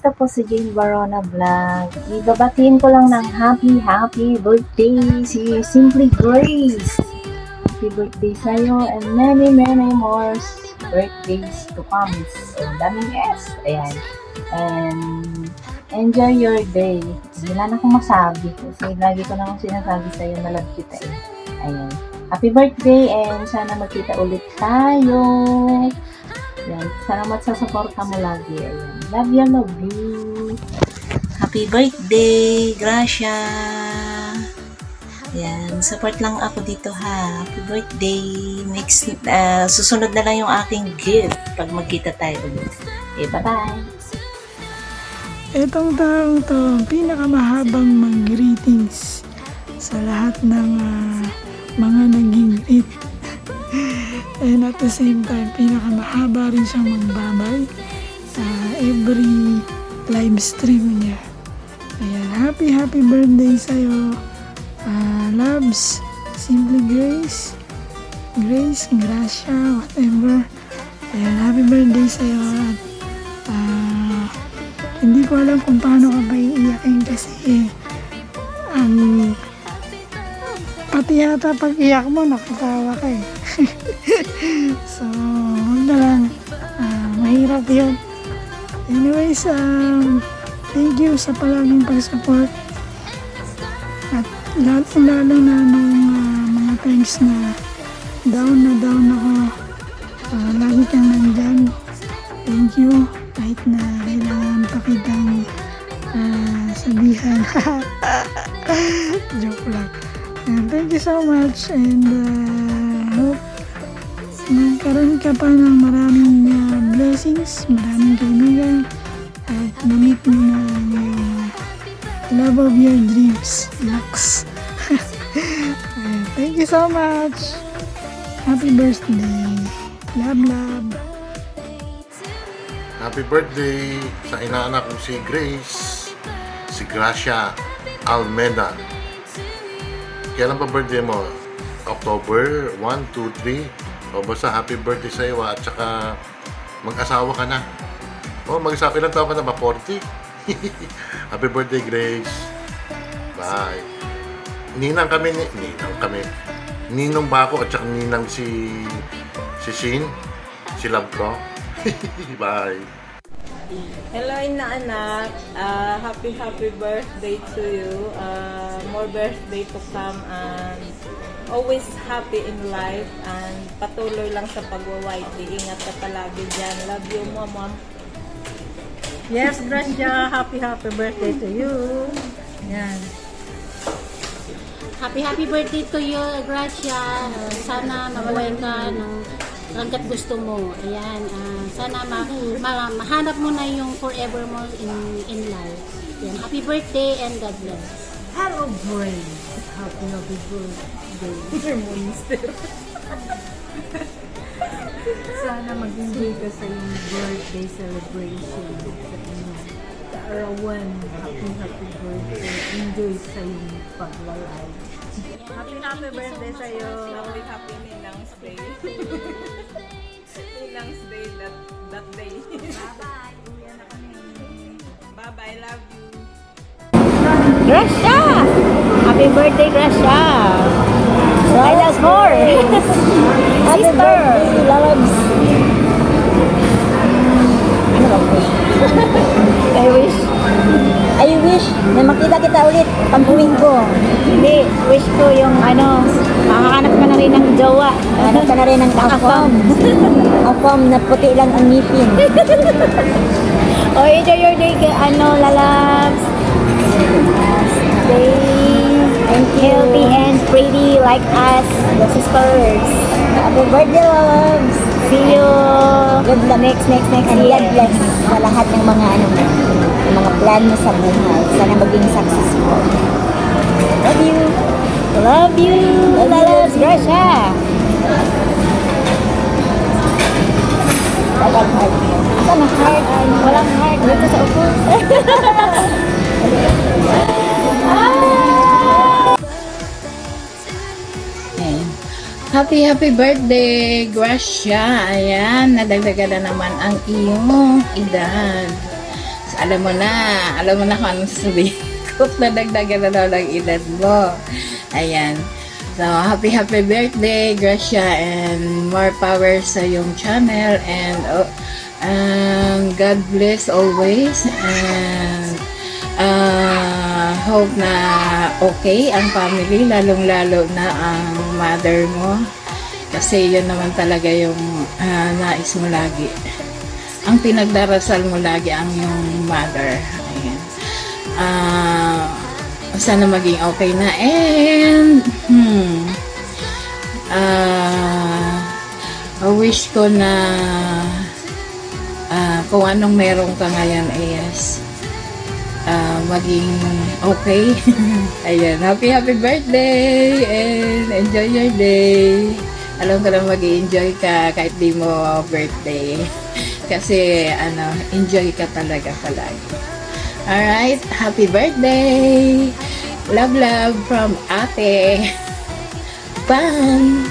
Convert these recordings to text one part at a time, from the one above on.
Ito po si Jane Barona Vlog. Ibabatiin ko lang ng happy birthday si Simply Grace. Happy birthday sa'yo and many more birthdays to come. So, daming S. Ayan. And enjoy your day. Wala na akong masabi. Kasi lagi ko naman sinasabi sa'yo na love kita eh. Ayan. Happy birthday and sana magkita ulit tayo. Ayan. Sana magsasuporta mo lagi. Ayan. Love you. Happy birthday, Gracia. Ayan. Support lang ako dito ha. Happy birthday. Next, susunod na lang yung aking gift pag magkita tayo ulit. Okay, bye-bye. Itong taong to, pinakamahabang mag-greetings sa lahat ng mga nag-greet. And at the same time, pinakamahaba rin siyang magbabay every live stream niya. Ayan, happy birthday sa'yo. Loves, Simply Grace, Gracia, whatever. Ayan, happy birthday sa'yo. At hindi ko alam kung paano ka ba iiyakin kasi pati yata pag iyak mo nakatawa ka eh. So, huwag na lang. Mahirap yun. Anyways, thank you sa palaging pag-support. At lalo na nung mga times na down ako. Lagi kang nandyan. Thank you. Kahit na kailangan pa kitang sabihan. Joke lang. And thank you so much and hope magkaroon ka pa ng maraming blessings, maraming kaibigan at mamit mo na yung love of your dreams, Lux. Thank you so much. Happy birthday. Love. Happy birthday sa inaanak kong si Grace, si Gracia Almeda. Kailan pa birthday mo? October 1, 2, 3? O basta happy birthday sa iyo at saka mag-asawa ka na. O mag-asawa ilang taon ka na ba? 40? Happy birthday, Grace. Bye. Ninang kami. Ninong ba ako at saka ninang si Shin? Si Love ko? Bye. Hello inaanak, happy birthday to you. More birthday to come and always happy in life and patuloy lang sa pagwa-YT. Ingat ka palagi dyan. Love you, Mom. Yes, Gracia, happy birthday to you. Yan. Happy birthday to you, Gracia. Sana mabuhay ka ng hanggat gusto mo. Ayan. Sana mahanap mo na yung forever mo in life. Ayan. Happy birthday and God bless. Hello, brain. Happy birthday. Monster. Sana mag-enjoy ka sa iyong birthday celebration. Sa arawan, happy birthday. Enjoy sa iyong paglalay. Happy birthday sa iyo. Happy Ninang's Day. Ninang's Day that day. Bye-bye. Uwi na kami. Bye-bye. Love you. Gracia! Happy birthday, Gracia! I love more! Sister! Loves! Ano ba po? I wish na makita kita ulit pag-uwing ko. Hindi, wish ko yung makahanap ka na rin ng jowa. Hanap ka na rin ng afam. Afam na puti lang ang ngipin. Enjoy your day, lalabs. Stay healthy and pretty like us, the sisters. Happy birthday, loves. See you good luck next year. God bless sa lahat ng mga yung mga plan mo sa buhay. Sana maging successful. Love you, loves, Gracia. Walang heart. Sana heart. Walang heart. Dito sa upo. Happy birthday, Gracia. Ayan, nadagdagan na naman ang iyong edad. alam mo na kung anong sasabihin ko. Nadagdagan na daw ng edad mo. Ayan. So, happy birthday, Gracia, and more power sa yung channel, and God bless always, and hope na okay ang family, lalong-lalo na ang mother mo, kasi yun naman talaga yung nais mo lagi. Ang pinagdarasal mo lagi ang yung mother. Ayan. Sana maging okay na, and wish ko na kung anong meron ka ngayon is maging okay. Ayan, happy birthday and enjoy your day. Alam ko na mag-enjoy ka kahit di mo birthday. Kasi enjoy ka talaga palagi. Alright, happy birthday! Love from ate. Bye!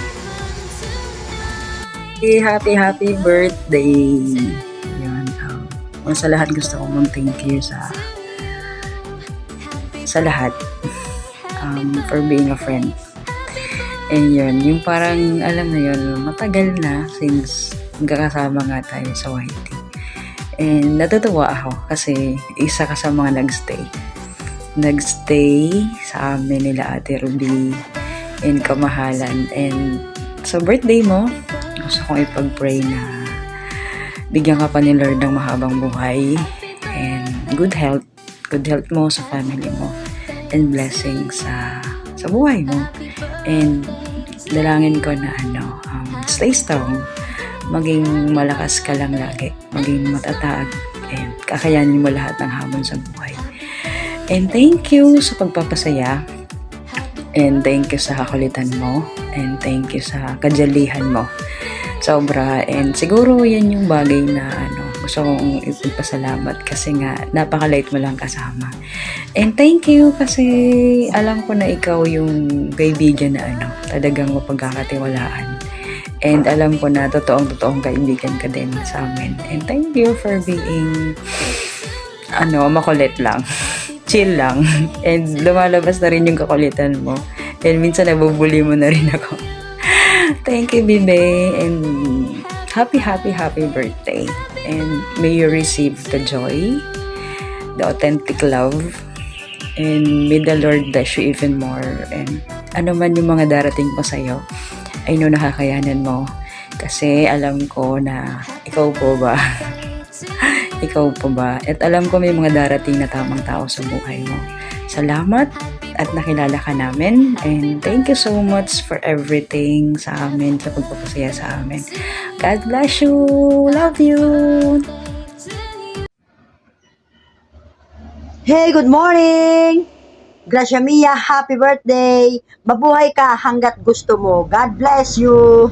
Happy birthday! Yan, una sa lahat gusto kong mag-thank you sa lahat for being a friend. And yun, yung parang alam na yun, matagal na since magkakasama nga tayo sa YT. And natutuwa ako kasi isa ka sa mga nagstay sa amin nila Ate Ruby and kamahalan. And sa birthday mo, gusto kong ipag-pray na bigyan ka pa ni Lord ng mahabang buhay and good health mo sa family mo, and blessings sa buhay mo. And dalangin ko na stay strong, maging malakas ka lang lagi, maging matatag, and kakayanin mo lahat ng hamon sa buhay. And thank you sa pagpapasaya, and thank you sa kakulitan mo, and thank you sa kajalihan mo. Sobra, and siguro yan yung bagay na gusto kong ipagpasalamat kasi nga napaka-late mo lang kasama. And thank you kasi alam ko na ikaw yung kaibigan na talagang mapagkakatiwalaan. And alam ko na totoong kaibigan ka din sa amin. And thank you for being makulit lang. Chill lang. And lumalabas na rin yung kakulitan mo. And minsan nabubuli mo na rin ako. Thank you, Bibe. And happy birthday. And may you receive the joy, the authentic love, and may the Lord bless you even more. And ano man yung mga darating pa sa'yo, I know nakakayanan mo. Kasi alam ko na ikaw po ba? Ikaw po ba? At alam ko may mga darating na tamang tao sa buhay mo. Salamat at nakilala ka namin. And thank you so much for everything sa amin, sa pagpapasaya sa amin. God bless you. Love you. Hey, good morning! Gracia Mia, happy birthday! Mabuhay ka hanggat gusto mo. God bless you!